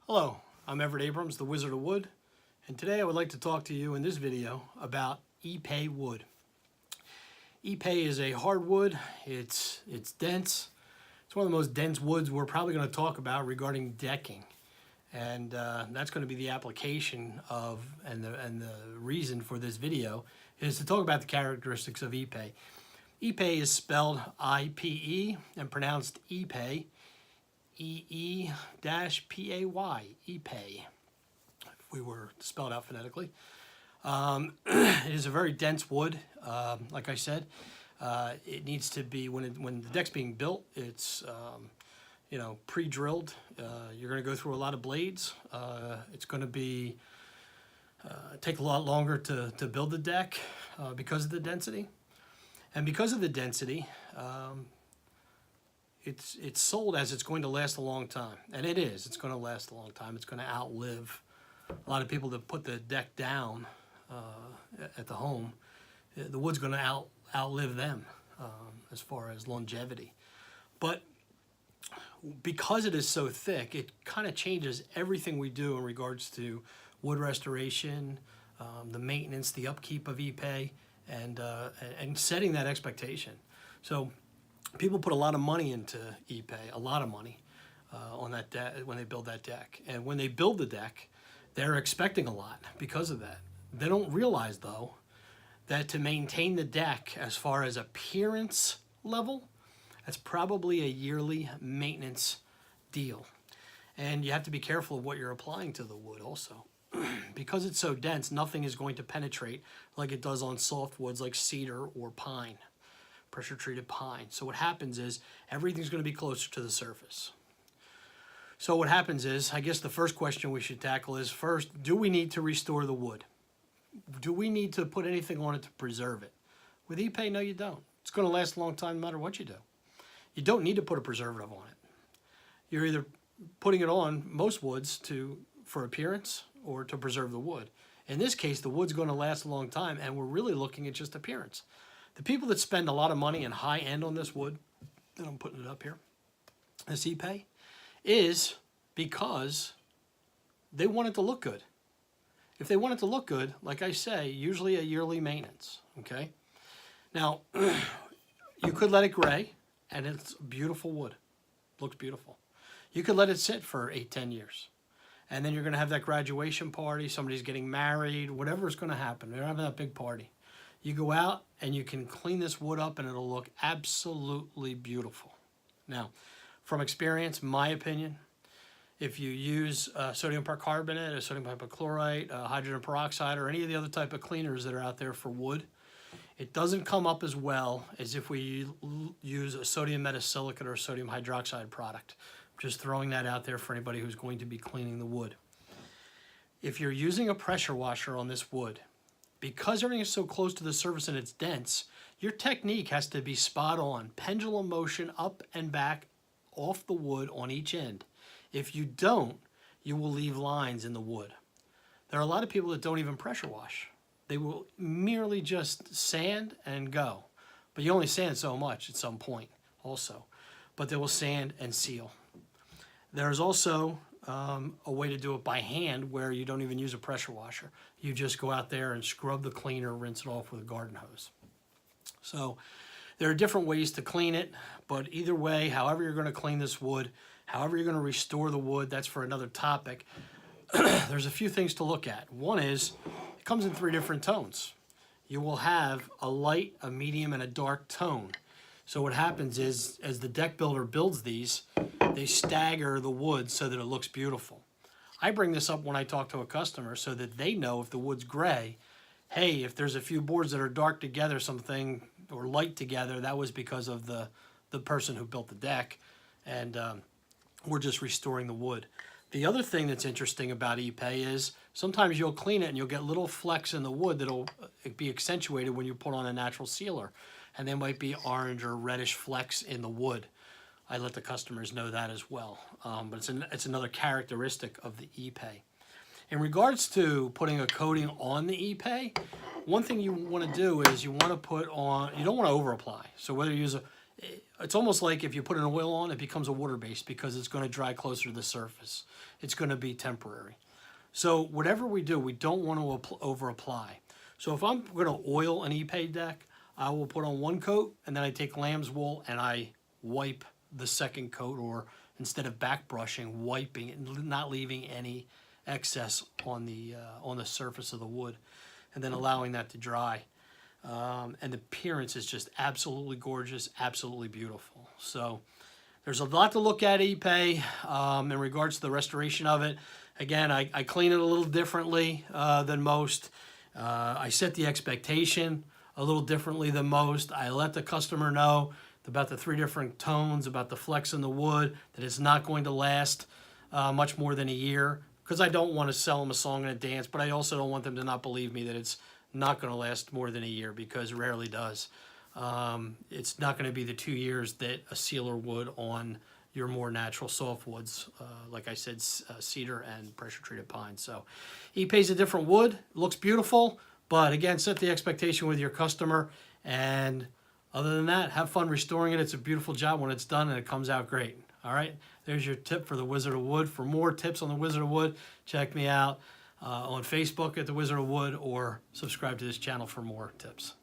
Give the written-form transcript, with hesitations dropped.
Hello, I'm Everett Abrams, the Wizard of Wood, and today I would like to talk to you in this video about Ipe wood. Ipe is a hardwood. It's dense. It's one of the most dense woods we're probably going to talk about regarding decking, and that's going to be the application of and the reason for this video is to talk about the characteristics of Ipe. Ipe is spelled I-P-E and pronounced Ipe. E-E-P-A-Y, Ipe, if we were to spell it out phonetically. It is a very dense wood. Like I said, it needs to be, when the deck's being built, it's pre-drilled. You're going to go through a lot of blades. It's going to be take a lot longer to build the deck because of the density. And because of the density, it's sold as it's going to last a long time, and it is. It's going to last a long time. It's going to outlive a lot of people that put the deck down at the home. The wood's going to outlive them as far as longevity. But because it is so thick, it kind of changes everything we do in regards to wood restoration, the maintenance, the upkeep of Ipe, and setting that expectation. So people put a lot of money into Ipe, a lot of money on that deck when they build that deck. And when they build the deck, they're expecting a lot because of that. They don't realize, though, that to maintain the deck as far as appearance level, that's probably a yearly maintenance deal. And you have to be careful of what you're applying to the wood also. Because it's so dense, nothing is going to penetrate like it does on soft woods like cedar or pine. Pressure treated pine. So what happens is everything's going to be closer to the surface. So what happens is, I guess the first question we should tackle is, first, do we need to restore the wood? Do we need to put anything on it to preserve it? With Ipe, no you don't. It's going to last a long time no matter what you do. You don't need to put a preservative on it. You're either putting it on most woods for appearance or to preserve the wood. In this case, the wood's going to last a long time, and we're really looking at just appearance. The people that spend a lot of money and high end on this wood, and I'm putting it up here, this Ipe, is because they want it to look good. If they want it to look good, like I say, usually a yearly maintenance, okay? Now, you could let it gray, and it's beautiful wood. Looks beautiful. You could let it sit for 8-10 years. And then you're going to have that graduation party, somebody's getting married, whatever's going to happen. They're having that big party. You go out and you can clean this wood up and it'll look absolutely beautiful. Now, from experience, my opinion, if you use sodium percarbonate, sodium hypochlorite, hydrogen peroxide, or any of the other type of cleaners that are out there for wood, it doesn't come up as well as if we use a sodium metasilicate or a sodium hydroxide product. I'm just throwing that out there for anybody who's going to be cleaning the wood. If you're using a pressure washer on this wood, because everything is so close to the surface and it's dense, your technique has to be spot on. Pendulum motion up and back off the wood on each end. If you don't, you will leave lines in the wood. There are a lot of people that don't even pressure wash. They will merely just sand and go. But you only sand so much at some point also. But they will sand and seal. There's also a way to do it by hand where you don't even use a pressure washer. You just go out there and scrub the cleaner, rinse it off with a garden hose. So there are different ways to clean it, but either way, however you're going to clean this wood, however you're going to restore the wood, that's for another topic. There's a few things to look at. One is, it comes in 3 different tones. You will have a light, a medium, and a dark tone. So what happens is, as the deck builder builds these, they stagger the wood so that it looks beautiful. I bring this up when I talk to a customer so that they know if the wood's gray, hey, if there's a few boards that are dark together, something, or light together, that was because of the person who built the deck, and we're just restoring the wood. The other thing that's interesting about Ipe is sometimes you'll clean it and you'll get little flecks in the wood that'll be accentuated when you put on a natural sealer. And there might be orange or reddish flecks in the wood. I let the customers know that as well. But it's another characteristic of the Ipe. In regards to putting a coating on the Ipe, one thing you want to do is you want to put on, you don't want to over apply. So whether you use It's almost like if you put an oil on, it becomes a water base because it's going to dry closer to the surface. It's going to be temporary. So whatever we do, we don't want to over apply. So if I'm going to oil an Ipe deck, I will put on one coat and then I take lamb's wool and I wipe the second coat, or instead of back brushing, wiping it, not leaving any excess on the surface of the wood, and then allowing that to dry. And the appearance is just absolutely gorgeous, absolutely beautiful. So there's a lot to look at Ipe in regards to the restoration of it. Again, I clean it a little differently than most. I set the expectation a little differently than most. I let the customer know about the 3 different tones, about the flex in the wood, that it's not going to last much more than a year, because I don't want to sell them a song and a dance, but I also don't want them to not believe me that it's not going to last more than a year, because it rarely does. It's not going to be the 2 years that a sealer would on your more natural softwoods, like I said, cedar and pressure-treated pine. So Ipe is a different wood, looks beautiful, but again, set the expectation with your customer, and other than that, have fun restoring it. It's a beautiful job when it's done and it comes out great. All right, there's your tip for the Wizard of Wood. For more tips on the Wizard of Wood, check me out on Facebook at the Wizard of Wood, or subscribe to this channel for more tips.